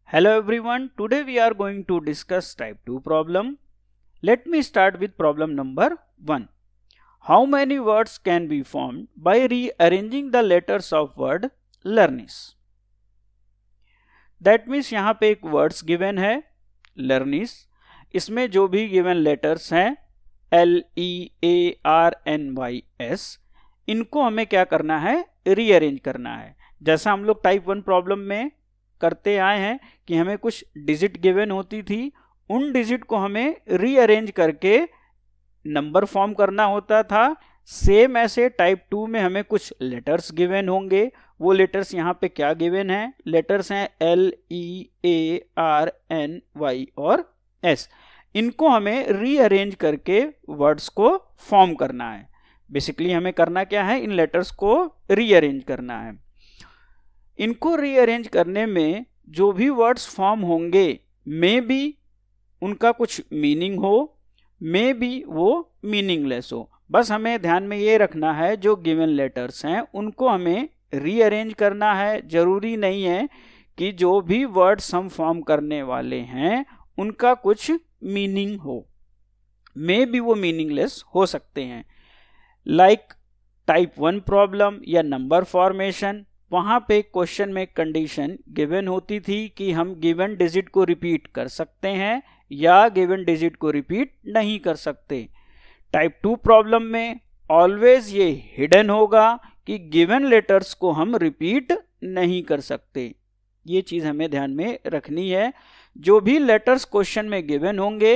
Hello everyone, today we are going to discuss type 2 problem. Let me start with problem number 1. How many words can be formed by rearranging the letters of word learnis? That means यहाँ पे एक words given है learnis, इसमें जो भी given letters हैं LEARNYS, इनको हमें क्या करना है, rearrange करना है. जैसा हम लोग टाइप 1 प्रॉब्लम में करते आए हैं कि हमें कुछ डिजिट गिवन होती थी, उन डिजिट को हमें रीअरेंज करके नंबर फॉर्म करना होता था. सेम ऐसे टाइप 2 में हमें कुछ लेटर्स गिवन होंगे. वो लेटर्स यहाँ पे क्या गिवन है, लेटर्स हैं LEARNY और S. इनको हमें रीअरेंज करके वर्ड्स को फॉर्म करना है. बेसिकली हमें करना क्या है, इन लेटर्स को रीअरेंज करना है. इनको रीअरेंज करने में जो भी वर्ड्स फॉर्म होंगे, मे बी उनका कुछ मीनिंग हो, मे बी वो मीनिंगलेस हो. बस हमें ध्यान में ये रखना है जो गिवन लेटर्स हैं उनको हमें रीअरेंज करना है. जरूरी नहीं है कि जो भी वर्ड्स हम फॉर्म करने वाले हैं उनका कुछ मीनिंग हो, मे बी वो मीनिंगलेस हो सकते हैं. लाइक टाइप 1 प्रॉब्लम या नंबर फॉर्मेशन, वहाँ पे क्वेश्चन में कंडीशन गिवन होती थी कि हम गिवन डिजिट को रिपीट कर सकते हैं या गिवन डिजिट को रिपीट नहीं कर सकते. टाइप 2 प्रॉब्लम में ऑलवेज ये हिडन होगा कि गिवन लेटर्स को हम रिपीट नहीं कर सकते. ये चीज़ हमें ध्यान में रखनी है. जो भी लेटर्स क्वेश्चन में गिवन होंगे,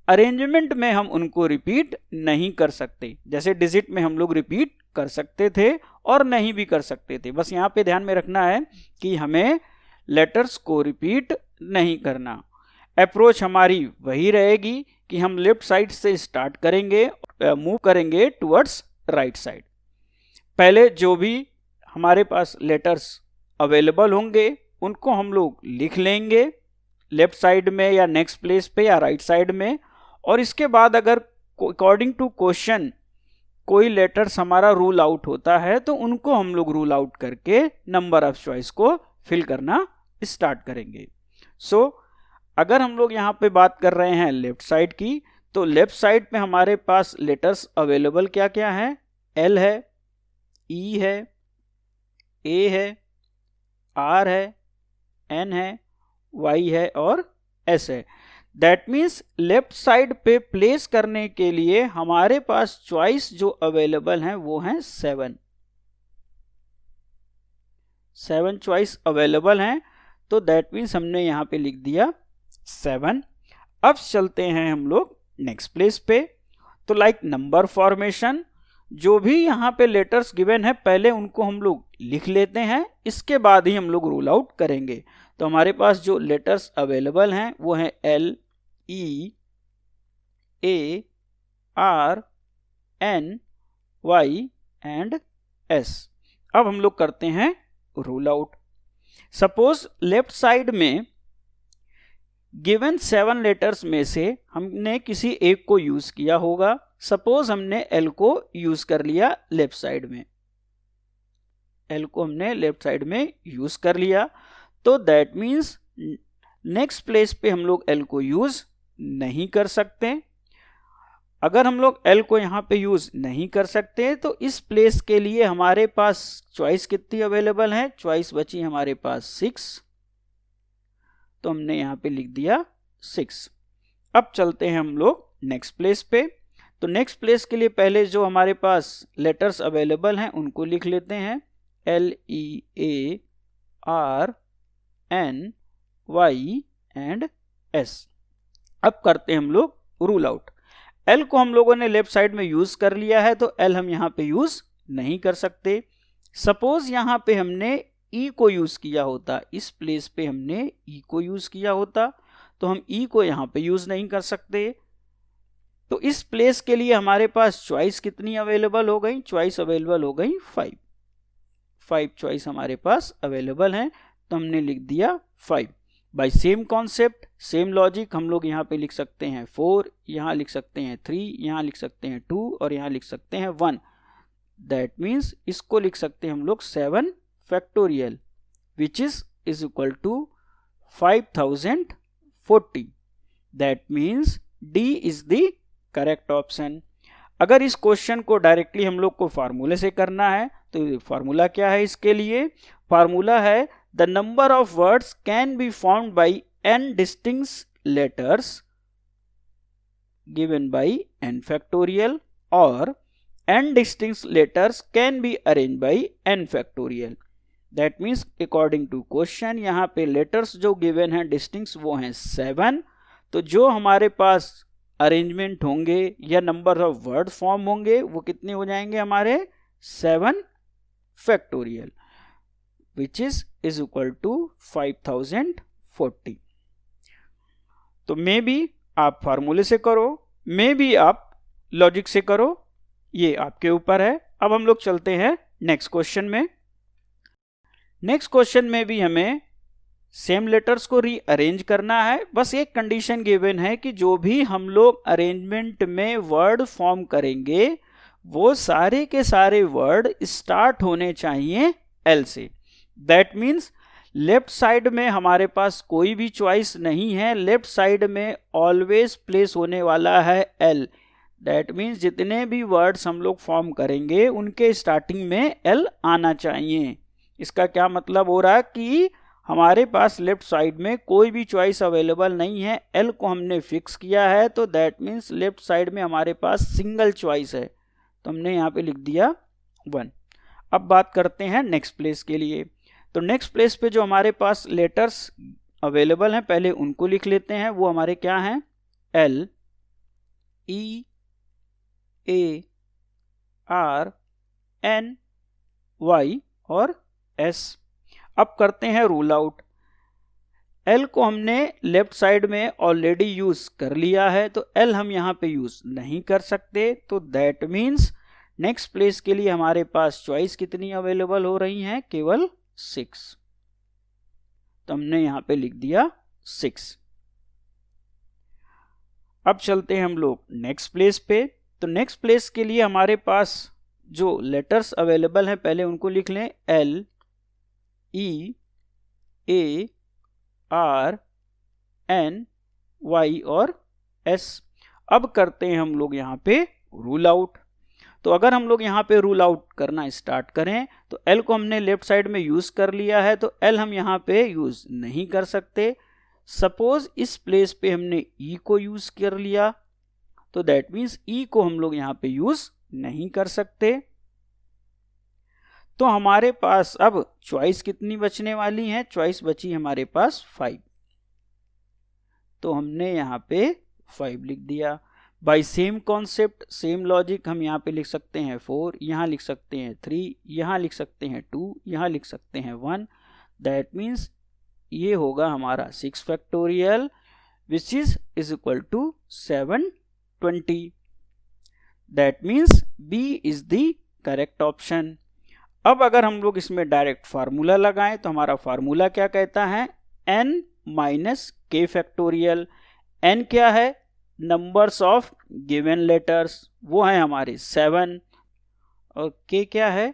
अरेंजमेंट में हम उनको रिपीट नहीं कर सकते. जैसे डिजिट में हम लोग रिपीट कर सकते थे और नहीं भी कर सकते थे. बस यहाँ पे ध्यान में रखना है कि हमें लेटर्स को रिपीट नहीं करना. अप्रोच हमारी वही रहेगी कि हम लेफ्ट साइड से स्टार्ट करेंगे, मूव करेंगे टुवर्ड्स राइट साइड. पहले जो भी हमारे पास लेटर्स अवेलेबल होंगे उनको हम लोग लिख लेंगे लेफ्ट साइड में या नेक्स्ट प्लेस पे या राइट साइड में. और इसके बाद अगर अकॉर्डिंग टू क्वेश्चन कोई लेटर्स हमारा रूल आउट होता है तो उनको हम लोग रूल आउट करके नंबर ऑफ चॉइस को फिल करना स्टार्ट करेंगे. सो अगर हम लोग यहाँ पे बात कर रहे हैं लेफ्ट साइड की, तो लेफ्ट साइड पे हमारे पास लेटर्स अवेलेबल क्या क्या हैं, L है, E है, A है, R है, N है, Y है और S है. दैट मीन्स लेफ्ट साइड पे प्लेस करने के लिए हमारे पास चॉइस जो अवेलेबल हैं वो हैं 7 चॉइस अवेलेबल हैं. तो दैट मीन्स हमने यहाँ पे लिख दिया 7. अब चलते हैं हम लोग नेक्स्ट प्लेस पे. तो लाइक नंबर फॉर्मेशन, जो भी यहाँ पे लेटर्स गिवन है पहले उनको हम लोग लिख लेते हैं, इसके बाद ही हम लोग रूल आउट करेंगे. तो हमारे पास जो लेटर्स अवेलेबल हैं वो हैं L, E, A, R, N, Y and S. अब हम लोग करते हैं rule out. Suppose left side में गिवन 7 लेटर्स में से हमने किसी एक को यूज किया होगा. सपोज हमने L को यूज कर लिया लेफ्ट साइड में, L को हमने लेफ्ट साइड में यूज कर लिया. तो दैट मीन्स नेक्स्ट प्लेस पे हम लोग L को यूज नहीं कर सकते. अगर हम लोग L को यहाँ पे यूज नहीं कर सकते तो इस प्लेस के लिए हमारे पास चॉइस कितनी अवेलेबल है, चॉइस बची हमारे पास 6. तो हमने यहाँ पे लिख दिया 6. अब चलते हैं हम लोग नेक्स्ट प्लेस पे. तो नेक्स्ट प्लेस के लिए पहले जो हमारे पास लेटर्स अवेलेबल हैं उनको लिख लेते हैं LEARNY एंड S. अब करते हैं हम लोग रूल आउट. L को हम लोगों ने लेफ्ट साइड में यूज कर लिया है तो L हम यहाँ पे यूज नहीं कर सकते. सपोज यहाँ पे हमने E को यूज किया होता, इस प्लेस पे हमने E को यूज किया होता, तो हम E को यहाँ पे यूज नहीं कर सकते. तो इस प्लेस के लिए हमारे पास चॉइस कितनी अवेलेबल हो गई, चॉइस अवेलेबल हो गई 5 चॉइस हमारे पास अवेलेबल हैं. तो हमने लिख दिया 5. By same concept, same logic हम लोग यहाँ पे लिख सकते हैं 4, यहाँ लिख सकते हैं 3, यहाँ लिख सकते हैं 2 और यहाँ लिख सकते हैं 1. दैट मीन्स इसको लिख सकते हैं हम लोग 7 factorial which is equal to 5040. That means D is the correct option. अगर इस क्वेश्चन को डायरेक्टली हम लोग को फार्मूले से करना है तो फार्मूला क्या है इसके लिए? फार्मूला है the number of words can be formed by n distinct letters given by n factorial और n distinct letters can be arranged by n factorial. That means according to question यहाँ पे letters जो given हैं distinct वो हैं 7, तो जो हमारे पास अरेंजमेंट होंगे या नंबर ऑफ वर्ड फॉर्म होंगे वो कितने हो जाएंगे हमारे 7 factorial which is equal to 5040. तो मे बी आप फार्मूले से करो, मे बी आप लॉजिक से करो, ये आपके ऊपर है। अब हम लोग चलते हैं नेक्स्ट क्वेश्चन में। नेक्स्ट क्वेश्चन में भी हमें सेम लेटर्स को रीअरेंज करना है। बस एक कंडीशन गिवन है कि जो भी हम लोग अरेंजमेंट में वर्ड फॉर्म करेंगे वो सारे के सारे वर्ड स्टार्ट होने चाहिए एल से। दैट मीन्स लेफ्ट साइड में हमारे पास कोई भी चॉइस नहीं है, लेफ्ट साइड में ऑलवेज प्लेस होने वाला है एल। दैट मीन्स जितने भी वर्ड्स हम लोग फॉर्म करेंगे उनके स्टार्टिंग में एल आना चाहिए। इसका क्या मतलब हो रहा है कि हमारे पास लेफ्ट साइड में कोई भी चॉइस अवेलेबल नहीं है, एल को हमने फिक्स किया है, तो दैट मीन्स लेफ्ट साइड में हमारे पास सिंगल चॉइस है, तो हमने यहाँ पे लिख दिया 1। अब बात करते हैं नेक्स्ट प्लेस के लिए। तो नेक्स्ट प्लेस पे जो हमारे पास लेटर्स अवेलेबल हैं पहले उनको लिख लेते हैं। वो हमारे क्या हैं? L, E, A, R, N, Y और एस। अब करते हैं रूल आउट। एल को हमने लेफ्ट साइड में ऑलरेडी यूज कर लिया है, तो एल हम यहाँ पे यूज नहीं कर सकते, तो दैट मीन्स नेक्स्ट प्लेस के लिए हमारे पास चॉइस कितनी अवेलेबल हो रही हैं? केवल 6। तो हमने यहां पे लिख दिया 6। अब चलते हैं हम लोग नेक्स्ट प्लेस पे। तो नेक्स्ट प्लेस के लिए हमारे पास जो लेटर्स अवेलेबल हैं पहले उनको लिख लें। L, E, A, R, N, Y और एस। अब करते हैं हम लोग यहां पे रूल आउट। तो अगर हम लोग यहाँ पे रूल आउट करना स्टार्ट करें तो एल को हमने लेफ्ट साइड में यूज कर लिया है, तो एल हम यहाँ पे यूज नहीं कर सकते। सपोज इस प्लेस पे हमने ई को यूज कर लिया, तो दैट मीन्स ई को हम लोग यहाँ पे यूज नहीं कर सकते। तो हमारे पास अब चॉइस कितनी बचने वाली है? चॉइस बची हमारे पास 5, तो हमने यहाँ पे 5 लिख दिया। By same concept, same logic हम यहाँ पे लिख सकते हैं 4, यहाँ लिख सकते हैं 3, यहाँ लिख सकते हैं 2, यहाँ लिख सकते हैं 1। दैट मीन्स ये होगा हमारा 6 factorial which is equal to 720। That means B is the correct option. अब अगर हम लोग इसमें डायरेक्ट फार्मूला लगाएं तो हमारा फार्मूला क्या कहता है? n माइनस के फैक्टोरियल। n क्या है? नंबर्स ऑफ गिवन लेटर्स, वो है हमारे 7। और k क्या है?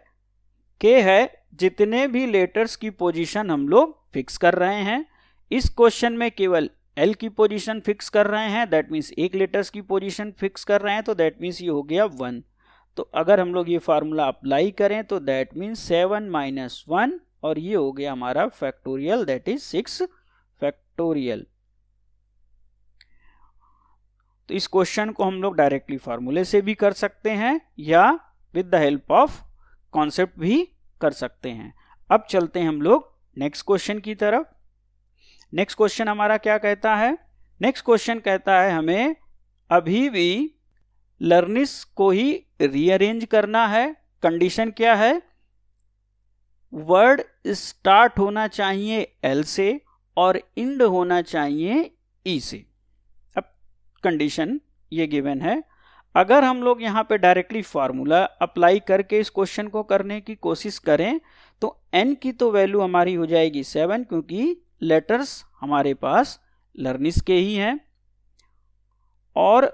k है जितने भी लेटर्स की पोजीशन हम लोग फिक्स कर रहे हैं। इस क्वेश्चन में केवल l की पोजीशन फिक्स कर रहे हैं, दैट मीन्स एक लेटर्स की पोजीशन फिक्स कर रहे हैं, तो दैट मीन्स ये हो गया 1। तो अगर हम लोग ये फार्मूला अप्लाई करें तो दैट मीन्स 7 माइनस 1 और ये हो गया हमारा फैक्टोरियल, दैट इज 6 फैक्टोरियल। तो इस क्वेश्चन को हम लोग डायरेक्टली फार्मूले से भी कर सकते हैं या with the help of concept भी कर सकते हैं। अब चलते हैं हम लोग नेक्स्ट क्वेश्चन की तरफ। नेक्स्ट क्वेश्चन हमारा क्या कहता है? नेक्स्ट क्वेश्चन कहता है हमें अभी भी लर्निस को ही रीअरेंज करना है। कंडीशन क्या है? वर्ड स्टार्ट होना चाहिए एल से और इंड होना चाहिए ई से। अब कंडीशन ये गिवन है। अगर हम लोग यहाँ पे डायरेक्टली फार्मूला अप्लाई करके इस क्वेश्चन को करने की कोशिश करें तो n की तो वैल्यू हमारी हो जाएगी 7, क्योंकि लेटर्स हमारे पास लर्निस के ही हैं। और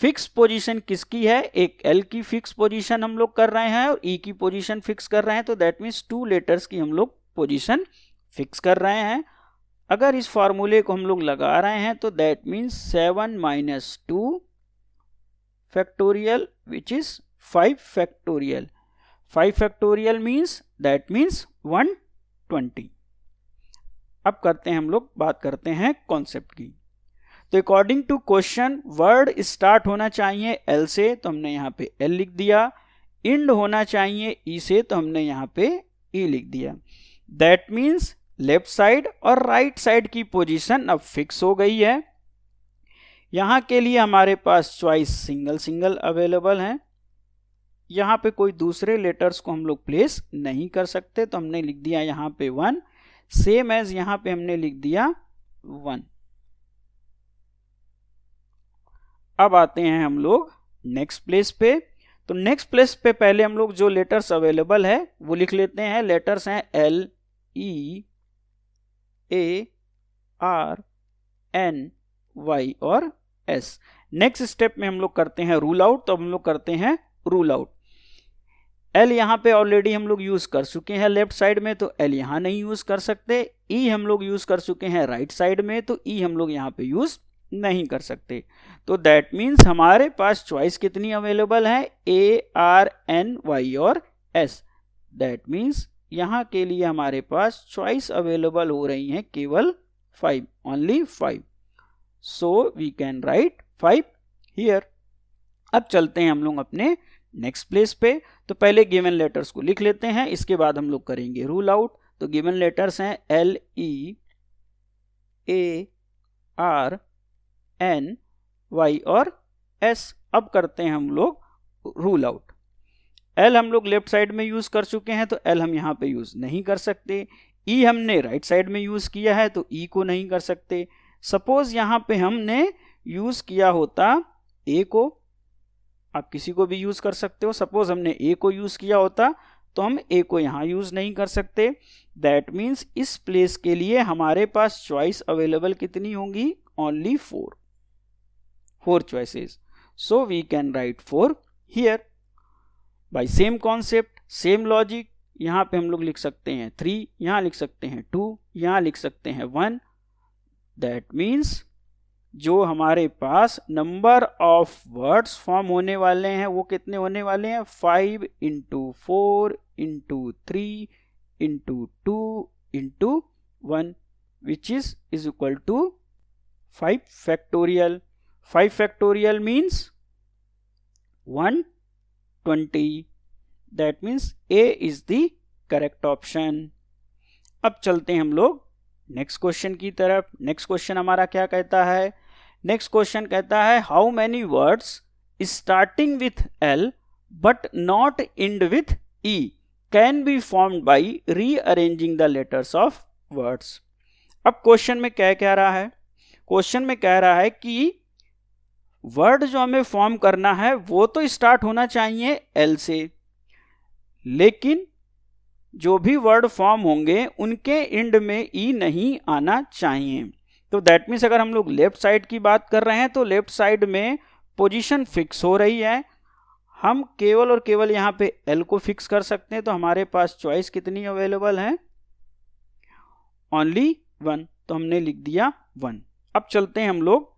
फिक्स पोजीशन किसकी है? एक L की फिक्स पोजीशन हम लोग कर रहे हैं और E की पोजीशन फिक्स कर रहे हैं, तो दैट मीन्स 2 लेटर्स की हम लोग पोजीशन फिक्स कर रहे हैं। अगर इस फार्मूले को हम लोग लगा रहे हैं तो that means 7 minus 2 factorial which is 5 factorial. 5 factorial means that means 120. अब करते हैं हम लोग बात करते हैं कॉन्सेप्ट की. तो according to question word start होना चाहिए एल से, तो हमने यहाँ पे एल लिख दिया. इंड होना चाहिए ई से, तो हमने यहाँ पे ई लिख दिया. दैट मीन्स लेफ्ट साइड और राइट साइड की पोजीशन अब फिक्स हो गई है. यहाँ के लिए हमारे पास चॉइस सिंगल सिंगल अवेलेबल है. यहाँ पे कोई दूसरे लेटर्स को हम लोग प्लेस नहीं कर सकते, तो हमने लिख दिया यहाँ पे 1, सेम एज यहाँ पे हमने लिख दिया 1. अब आते हैं हम लोग नेक्स्ट प्लेस पे. तो नेक्स्ट प्लेस पे पहले हम लोग जो लेटर्स अवेलेबल है वो लिख लेते हैं. लेटर्स हैं L, E, A, R, N, Y और एस. नेक्स्ट स्टेप में हम लोग करते हैं रूल आउट. तो हम लोग करते हैं रूल आउट. एल यहाँ पे ऑलरेडी हम लोग यूज कर चुके हैं लेफ्ट साइड में, तो एल यहाँ नहीं यूज कर सकते. ई हम लोग यूज कर चुके हैं राइट साइड में, तो ई हम लोग यहाँ पे यूज नहीं कर सकते. तो दैट मीन्स हमारे पास चॉइस कितनी अवेलेबल है, ए, आर, एन, वाई और एस. दैट मीन्स यहाँ के लिए हमारे पास चॉइस अवेलेबल हो रही हैं केवल 5, only 5. So we can write 5 here. अब चलते हैं हम लोग अपने नेक्स्ट प्लेस पे. तो पहले गिवन लेटर्स को लिख लेते हैं, इसके बाद हम लोग करेंगे रूल आउट. तो गिवन लेटर्स हैं L, E, A, R, N, Y और एस. अब करते हैं हम लोग रूल आउट. एल हम लोग लेफ्ट साइड में यूज कर चुके हैं, तो एल हम यहाँ पे यूज नहीं कर सकते. ई हमने राइट साइड में यूज किया है, तो ई को नहीं कर सकते. सपोज यहाँ पे हमने यूज किया होता ए को, आप किसी को भी यूज कर सकते हो. सपोज हमने ए को यूज किया होता तो हम ए को यहां यूज नहीं कर सकते. दैट मीन्स इस प्लेस के लिए हमारे पास चॉइस अवेलेबल कितनी होंगी, only 4 choices. So we can write 4 here. By same concept, same logic, यहां पे हम लोग लिख सकते हैं 3, यहां लिख सकते हैं 2, यहां लिख सकते हैं 1. दैट मीन्स जो हमारे पास नंबर ऑफ वर्ड्स फॉर्म होने वाले हैं वो कितने होने वाले हैं, 5 into 4 into 3 into 2 into 1 which is equal to 5 factorial. 5 factorial means 120. That means A is the correct option. अब चलते हैं हम लोग नेक्स्ट क्वेश्चन की तरफ. नेक्स्ट क्वेश्चन हमारा क्या कहता है, नेक्स्ट क्वेश्चन कहता है how many words starting with L but not and with E can be formed by rearranging the letters of words. अब क्वेश्चन में क्या कह रहा है, क्वेश्चन में कह रहा है कि वर्ड जो हमें फॉर्म करना है वो तो स्टार्ट होना चाहिए एल से, लेकिन जो भी वर्ड फॉर्म होंगे उनके एंड में ई नहीं आना चाहिए. तो दैट मीन्स अगर हम लोग लेफ्ट साइड की बात कर रहे हैं तो लेफ्ट साइड में पोजीशन फिक्स हो रही है, हम केवल और केवल यहाँ पे एल को फिक्स कर सकते हैं. तो हमारे पास चॉइस कितनी अवेलेबल है, ओनली 1. तो हमने लिख दिया 1. अब चलते हैं हम लोग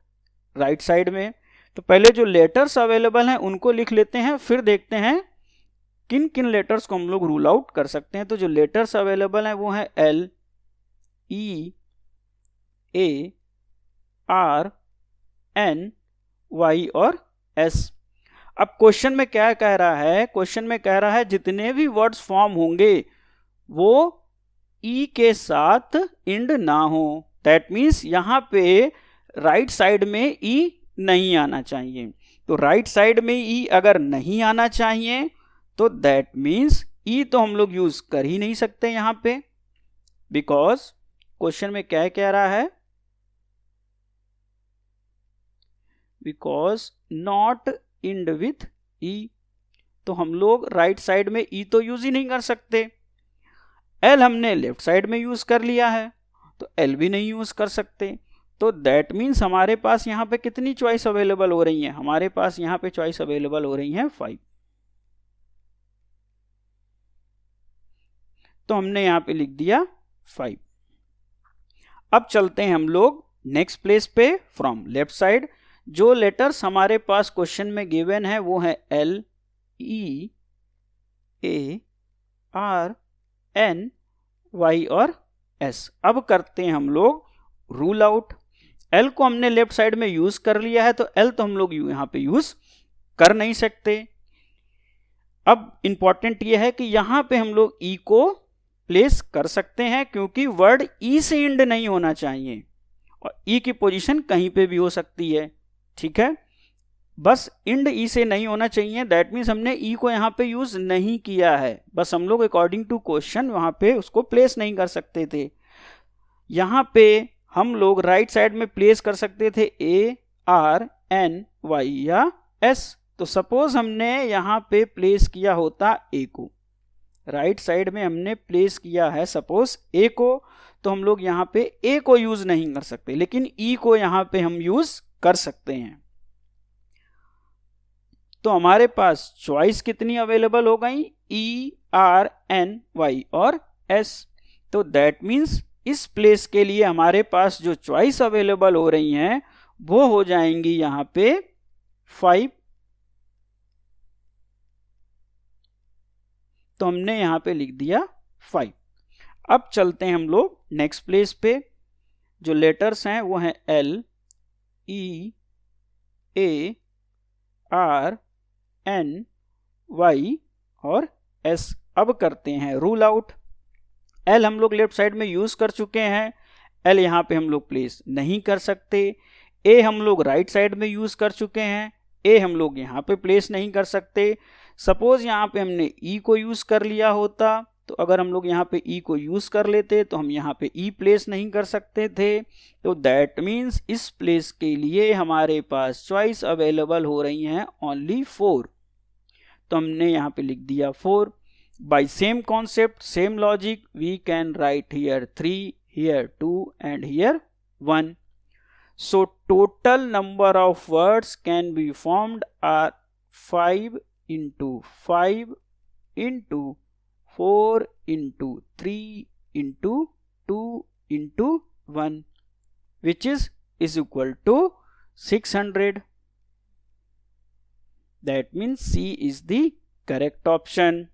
राइट साइड में. तो पहले जो लेटर्स अवेलेबल हैं उनको लिख लेते हैं, फिर देखते हैं किन किन लेटर्स को हम लोग रूल आउट कर सकते हैं. तो जो लेटर्स अवेलेबल हैं वो है L, E, A, R, N, Y और एस. अब क्वेश्चन में क्या कह रहा है, क्वेश्चन में कह रहा है जितने भी वर्ड्स फॉर्म होंगे वो ई के साथ एंड ना हो. दैट मीन्स यहां पे राइट साइड में ई नहीं आना चाहिए. तो राइट साइड में ई अगर नहीं आना चाहिए तो दैट मीन्स ई तो हम लोग यूज कर ही नहीं सकते यहां पे, बिकॉज क्वेश्चन में क्या कह रहा है, बिकॉज नॉट एंड विथ ई. तो हम लोग राइट साइड में ई तो यूज ही नहीं कर सकते. एल हमने लेफ्ट साइड में यूज कर लिया है तो एल भी नहीं यूज कर सकते. तो दैट मीन्स हमारे पास यहां पे कितनी चॉइस अवेलेबल हो रही है, हमारे पास यहां पे चॉइस अवेलेबल हो रही है 5. तो हमने यहां पे लिख दिया 5. अब चलते हैं हम लोग नेक्स्ट प्लेस पे फ्रॉम लेफ्ट साइड। जो लेटर्स हमारे पास क्वेश्चन में गिवन है वो है L, E, A, R, N, Y और S। अब करते हैं हम लोग रूल आउट। L को हमने लेफ्ट साइड में यूज कर लिया है तो L तो हम लोग यहां पे यूज कर नहीं सकते। अब इंपॉर्टेंट यह है कि यहां पे हम लोग E को प्लेस कर सकते हैं क्योंकि वर्ड E से इंड नहीं होना चाहिए और E की पोजीशन कहीं पे भी हो सकती है, ठीक है। बस इंड ई से नहीं होना चाहिए, दैट मीन्स हमने ई को यहाँ पे यूज नहीं किया है, बस हम लोग अकॉर्डिंग टू क्वेश्चन वहां पे उसको प्लेस नहीं कर सकते थे। यहाँ पे हम लोग राइट साइड में प्लेस कर सकते थे ए, आर, एन, वाई या एस। तो सपोज हमने यहाँ पे प्लेस किया होता ए को, राइट साइड में हमने प्लेस किया है सपोज ए को, तो हम लोग यहाँ पे ए को यूज नहीं कर सकते, लेकिन ई को यहाँ पे हम यूज कर सकते हैं। तो हमारे पास चॉइस कितनी अवेलेबल हो गई, ई, आर, एन, वाई और एस। तो दैट मीन्स इस प्लेस के लिए हमारे पास जो चॉइस अवेलेबल हो रही हैं वो हो जाएंगी यहाँ पे 5। तो हमने यहाँ पे लिख दिया 5। अब चलते हैं हम लोग नेक्स्ट प्लेस पे। जो लेटर्स हैं वो हैं L, E, A, R, N, Y और S। अब करते हैं रूल आउट। L हम लोग लेफ्ट साइड में यूज कर चुके हैं, L यहाँ पे हम लोग प्लेस नहीं कर सकते। A हम लोग राइट साइड में यूज कर चुके हैं, A हम लोग यहाँ पे प्लेस नहीं कर सकते। सपोज यहाँ पे हमने E को यूज कर लिया होता, तो अगर हम लोग यहाँ पे E को यूज कर लेते तो हम यहाँ पे E प्लेस नहीं कर सकते थे। तो दैट मीन्स इस प्लेस के लिए हमारे पास चॉइस अवेलेबल हो रही हैं ओनली 4। तो हमने यहाँ पे लिख दिया 4। By same concept, same logic, we can write here 3, here 2 and here 1। So total number of words can be formed are 5 into 5 into 4 into 3 into 2 into 1, which is equal to 600. That means C is the correct option.